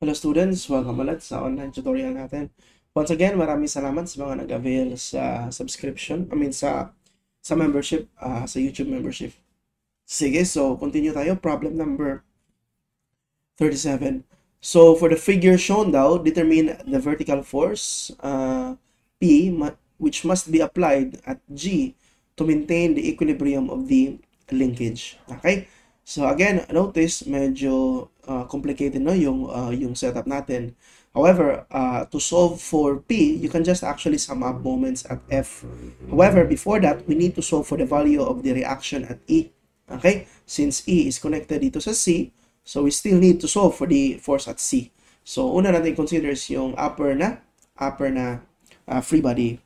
Hello students, welcome ulit sa online tutorial natin. Once again, maraming salamat sa mga nag-avail sa subscription, sa membership, sa YouTube membership. Sige, so continue tayo. Problem number 37. So for the figure shown daw, determine the vertical force P which must be applied at G to maintain the equilibrium of the linkage. Okay? So again, notice medyo complicated no yung setup natin. However, to solve for P, you can just actually sum up moments at F. However, before that, we need to solve for the value of the reaction at E. Okay? Since E is connected dito sa C, so we still need to solve for the force at C. So una natin consider is yung upper na free body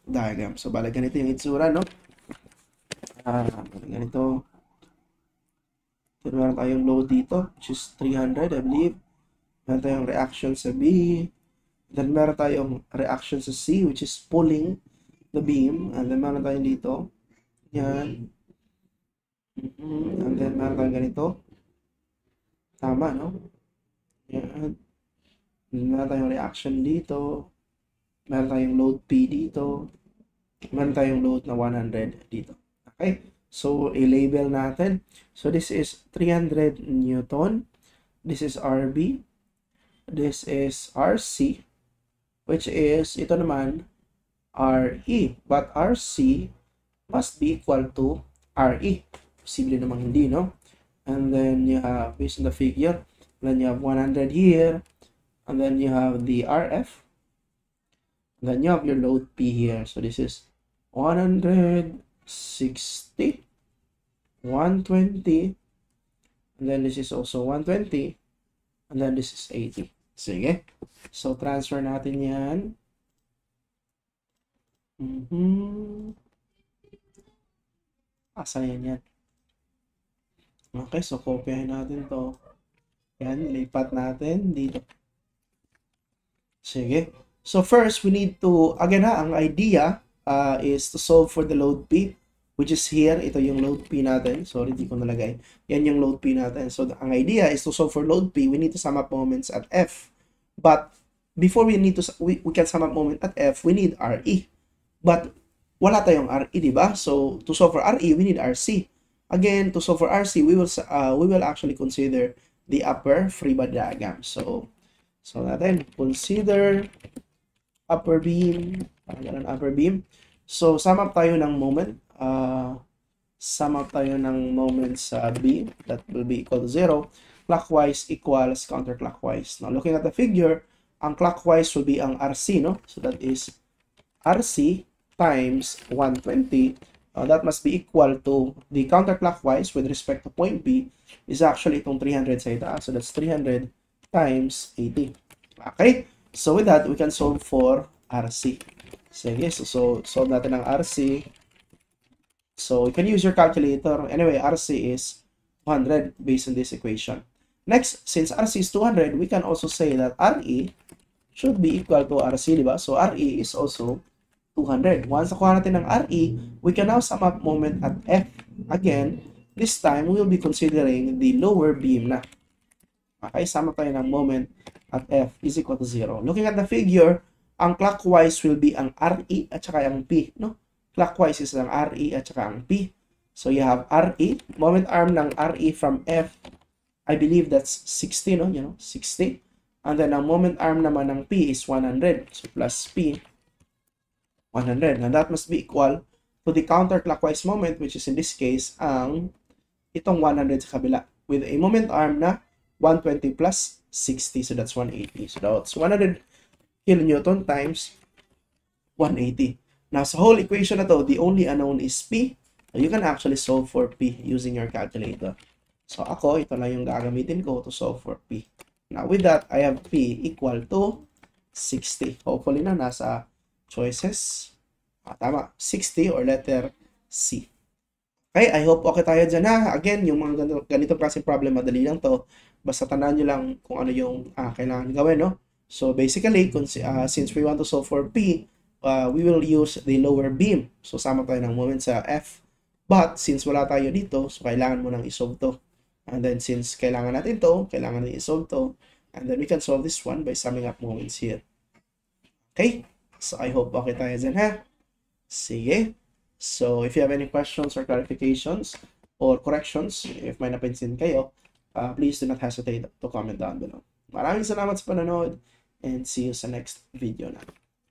diagram. So bala ganito yung itsura, no? Ganito. Meron tayong load dito, which is 300, I believe. Meron tayong reaction sa B. Then meron tayong reaction sa C, which is pulling the beam. And then meron tayong dito. Yan. And then meron tayong ganito. Tama, no? Yan. Meron tayong reaction dito. Meron tayong load P dito. Meron tayong load na 100 dito. Okay? So, i-label natin. So, this is 300 Newton. This is RB. This is RC. Which is, ito naman, RE. But RC must be equal to RE. Posible namang hindi, no? And then, you have, based on the figure, then you have 100 here. And then you have the RF. And then you have your load P here. So, this is 160, 120, and then this is also 120, and then this is 80. Sige. So, transfer natin yan. Asan yan? Okay, so kopyahin natin to. Yan, lipat natin dito. Sige. So, first, we need to, again ang idea is to solve for the load P, which is here. Ito yung load P natin. Sorry, di ko nalagay. Yan yung load P natin. So, ang idea is to solve for load P, we need to sum up moments at F. But, before we can sum up moment at F, we need RE. But, wala tayong RE, di ba? So, to solve for RE, we need RC. Again, to solve for RC, we will actually consider the upper free body diagram. So natin, consider upper beam. Upper beam. So, sum up tayo ng moment. Sum up tayo ng moments sa B that will be equal to 0. Clockwise equals counterclockwise. Now, looking at the figure, ang clockwise will be ang RC, no? So, that is RC times 120. That must be equal to the counterclockwise with respect to point B is actually itong 300 sa itaas. So, that's 300 times 80. Okay? So, with that, we can solve for RC. Sige, so solve natin ang RC. So, you can use your calculator. Anyway, RC is 200 based on this equation. Next, since RC is 200, we can also say that RE should be equal to RC, diba? So, RE is also 200. Once nakuha natin ng RE, we can now sum up moment at F. Again, this time, we will be considering the lower beam na. Okay, sum up tayo ng moment at F is equal to 0. Looking at the figure, ang clockwise will be ang RE at saka ang P, no? Clockwise is ang RE at saka ang P. So, you have RE. Moment arm ng RE from F, I believe that's 60, no? You know, 60. And then, ang moment arm naman ng P is 100. So, plus P, 100. And that must be equal to the counterclockwise moment, which is in this case, ang itong 100 sa kabila. With a moment arm na 120 plus 60. So, that's 180. So, that's 100 kilonewton times 180. Now, sa whole equation na to, the only unknown is P. You can actually solve for P using your calculator. So, ako, ito lang yung gagamitin ko to solve for P. Now, with that, I have P equal to 60. Hopefully na nasa choices. Tama, 60 or letter C. Okay, I hope okay tayo dyan ha. Again, yung mga ganito klaseng problem, madali lang to. Basta tandaan nyo lang kung ano yung kailangan gawin, no? So, basically, since we want to solve for P, we will use the lower beam. So, sama tayo ng moment sa F. But, since wala tayo dito, so kailangan mo nang isolve to. And then, since kailangan natin to, kailangan natin isolve to, And then we can solve this one by summing up moments here. Okay? So I hope okay tayo dyan, ha? Sige. So if you have any questions or clarifications or corrections, if may napansin kayo, please do not hesitate to comment down below. Maraming salamat sa panonood and see you sa next video na.